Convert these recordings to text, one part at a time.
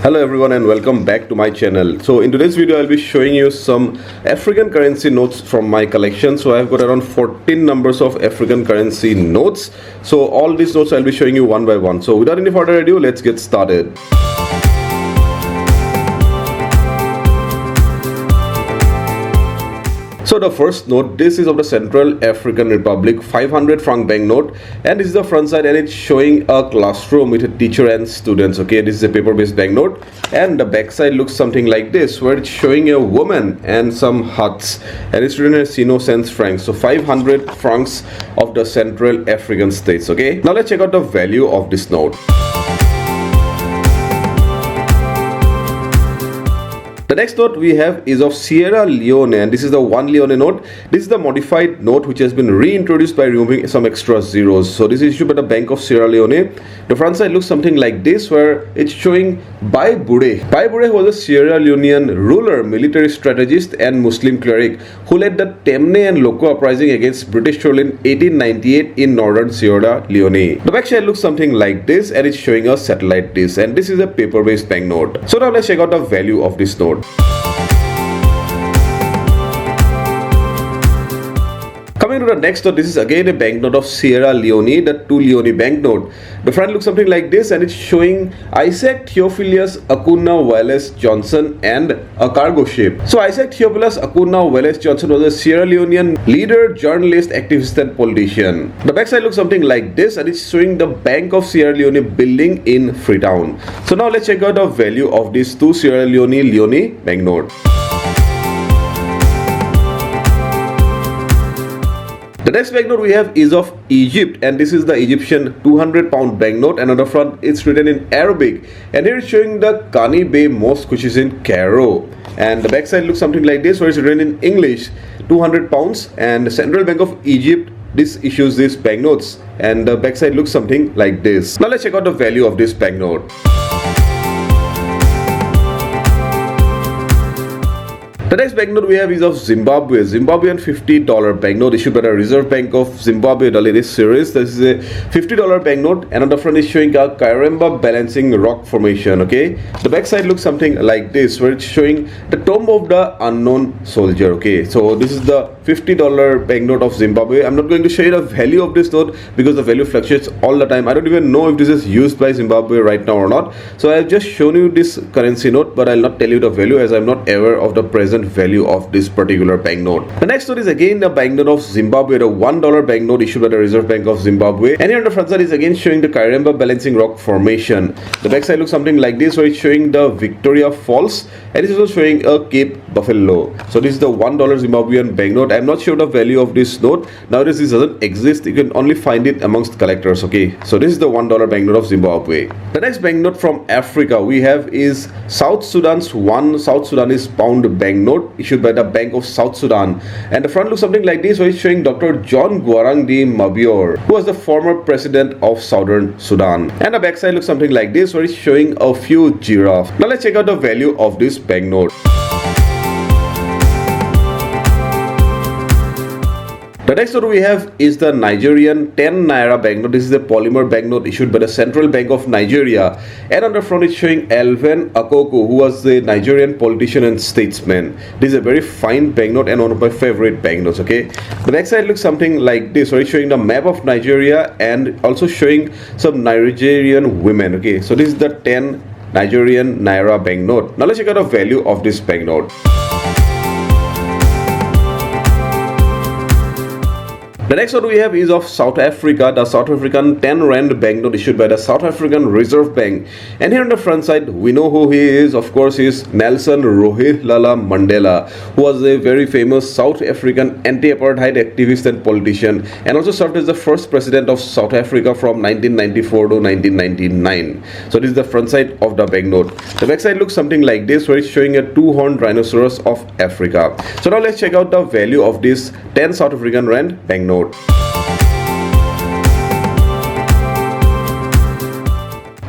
Hello everyone and welcome back to my channel. So in today's video I'll be showing you some African currency notes from my collection. So I've got around 14 numbers of African currency notes. So all these notes I'll be showing you one by one. So without any further ado, let's get started. So the first note, this is of the Central African Republic 500 franc banknote, and this is the front side and it's showing a classroom with a teacher and students. Okay, this is a paper based banknote, and the back side looks something like this, where it's showing a woman and some huts, and it's written as cents francs. So 500 francs of the Central African states. Okay, now let's check out the value of this note. The next note we have is of Sierra Leone, and this is the 1 Leone note. This is the modified note which has been reintroduced by removing some extra zeros. So this is issued by the Bank of Sierra Leone. The front side looks something like this, where it's showing Bai Bure. Bai Bure was a Sierra Leonean ruler, military strategist and Muslim cleric who led the Temne and Loco uprising against British rule in 1898 in northern Sierra Leone. The back side looks something like this, and it's showing a satellite dish, and this is a paper-based banknote. So now let's check out the value of this note. Coming to the next note, this is again a banknote of Sierra Leone, the 2 Leone banknote. The front looks something like this, and it's showing Isaac Theophilus Acuna Wallace Johnson and a cargo ship. So Isaac Theophilus Acuna Wallace Johnson was a Sierra Leonean leader, journalist, activist and politician. The backside looks something like this, and it's showing the Bank of Sierra Leone building in Freetown. So now let's check out the value of these 2 Sierra Leone banknote. The next banknote we have is of Egypt, and this is the Egyptian 200-pound banknote, and on the front it's written in Arabic, and here it's showing the Kani Bay Mosque which is in Cairo, and the backside looks something like this, where it's written in English 200 pounds, and the Central Bank of Egypt issues these banknotes, and the backside looks something like this. Now let's check out the value of this banknote. The next banknote we have is of Zimbabwe, Zimbabwean $50 banknote issued by the Reserve Bank of Zimbabwe, the latest series. This is a $50 banknote, and on the front is showing a Kairemba balancing rock formation. Okay, the back side looks something like this, where it's showing the tomb of the unknown soldier. Okay, so this is the $50 banknote of Zimbabwe. I'm not going to show you the value of this note because the value fluctuates all the time. I don't even know if this is used by Zimbabwe right now or not. So I've just shown you this currency note, but I'll not tell you the value as I'm not aware of the present value of this particular banknote. The next note is again the banknote of Zimbabwe, the $1 banknote issued by the Reserve Bank of Zimbabwe, and here on the front side is again showing the Kairemba balancing rock formation. The back side looks something like this, where it's showing the Victoria Falls, and it's also showing a Cape Buffalo. So this is the $1 Zimbabwean banknote. I'm not sure the value of this note. Nowadays this doesn't exist. You can only find it amongst collectors. Okay, so this is the $1 banknote of Zimbabwe. The next banknote from Africa we have is South Sudan's 1 South Sudanese pound banknote issued by the Bank of South Sudan, and the front looks something like this, where it's showing Dr. John Garang de Mabior, who was the former president of Southern Sudan, and the backside looks something like this, where it's showing a few giraffes. Now let's check out the value of this banknote. The next note we have is the Nigerian 10 Naira banknote. This is a polymer banknote issued by the Central Bank of Nigeria, and on the front it's showing Alvin Akoko, who was the Nigerian politician and statesman. This is a very fine banknote and one of my favorite banknotes. Okay, the back side looks something like this, where it's showing the map of Nigeria and also showing some Nigerian women. Okay, so this is the 10 Nigerian Naira banknote. Now let's check out the value of this banknote. The next one we have is of South Africa, the South African 10 Rand banknote issued by the South African Reserve Bank. And here on the front side, we know who he is. Of course, he is Nelson Rolihlahla Mandela, who was a very famous South African anti-apartheid activist and politician, and also served as the first president of South Africa from 1994 to 1999. So this is the front side of the banknote. The back side looks something like this, where it's showing a 2-horned rhinoceros of Africa. So now let's check out the value of this 10 South African Rand banknote.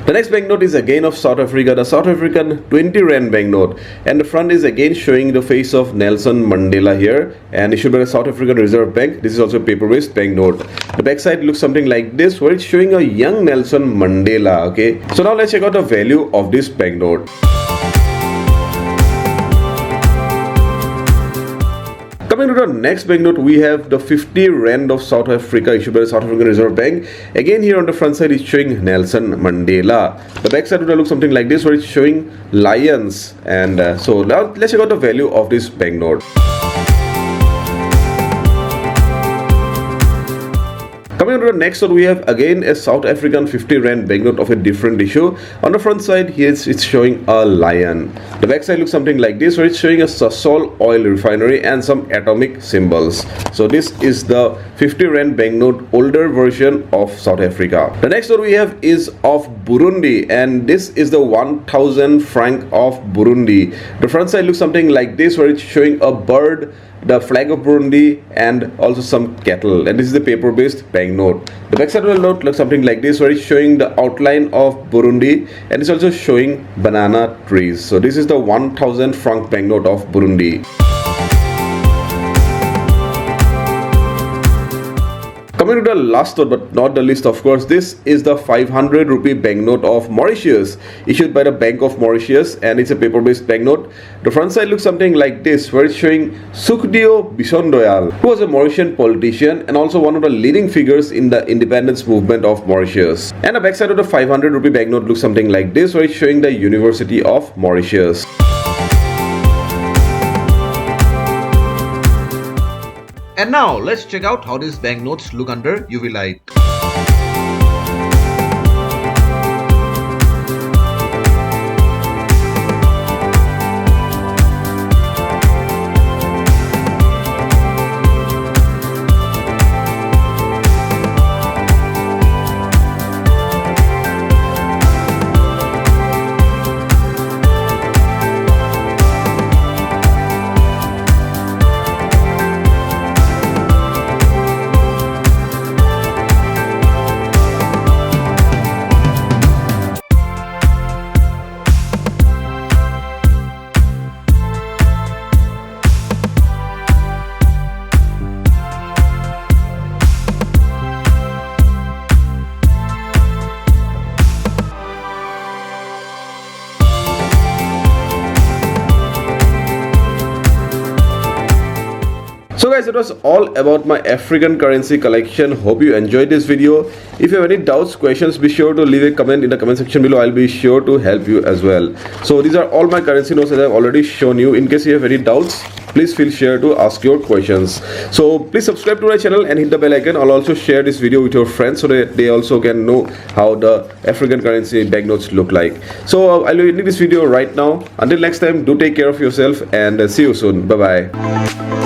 The next banknote is again of South Africa, the South African 20 Rand banknote, and the front is again showing the face of Nelson Mandela here, and issued by the South African Reserve Bank. This is also a paper-based banknote. The back side looks something like this, where it's showing a young Nelson Mandela. Okay, so now let's check out the value of this banknote. Coming to the next banknote, we have the 50 Rand of South Africa issued by the South African Reserve Bank. Again, here on the front side is showing Nelson Mandela. The back side would look something like this, where it's showing lions. And so now let's check out the value of this banknote. Coming to the next one, we have again a South African 50 Rand banknote of a different issue. On the front side, here it's showing a lion. The back side looks something like this, where it's showing a Sasol oil refinery and some atomic symbols. So this is the 50 Rand banknote, older version of South Africa. The next one we have is of Burundi, and this is the 1000 franc of Burundi. The front side looks something like this, where it's showing a bird, the flag of Burundi, and also some cattle, and this is the paper-based banknote. The back side of the note looks something like this, where it's showing the outline of Burundi, and it's also showing banana trees. So this is the 1000 franc banknote of Burundi. Coming to the last one, but not the least, of course, this is the 500 rupee banknote of Mauritius, issued by the Bank of Mauritius, and it's a paper-based banknote. The front side looks something like this, where it's showing Sukhdev Bisondoyal, who was a Mauritian politician and also one of the leading figures in the independence movement of Mauritius. And the back side of the 500 rupee banknote looks something like this, where it's showing the University of Mauritius. And now let's check out how these banknotes look under UV light. So guys, it was all about my African currency collection. Hope you enjoyed this video. If you have any doubts, questions, be sure to leave a comment in the comment section below. I'll be sure to help you as well. So these are all my currency notes that I've already shown you. In case you have any doubts, please feel free to ask your questions. So please subscribe to my channel and hit the bell icon. I'll also share this video with your friends so that they also can know how the African currency banknotes look like. So I'll be ending this video right now. Until next time, do take care of yourself and see you soon. Bye bye.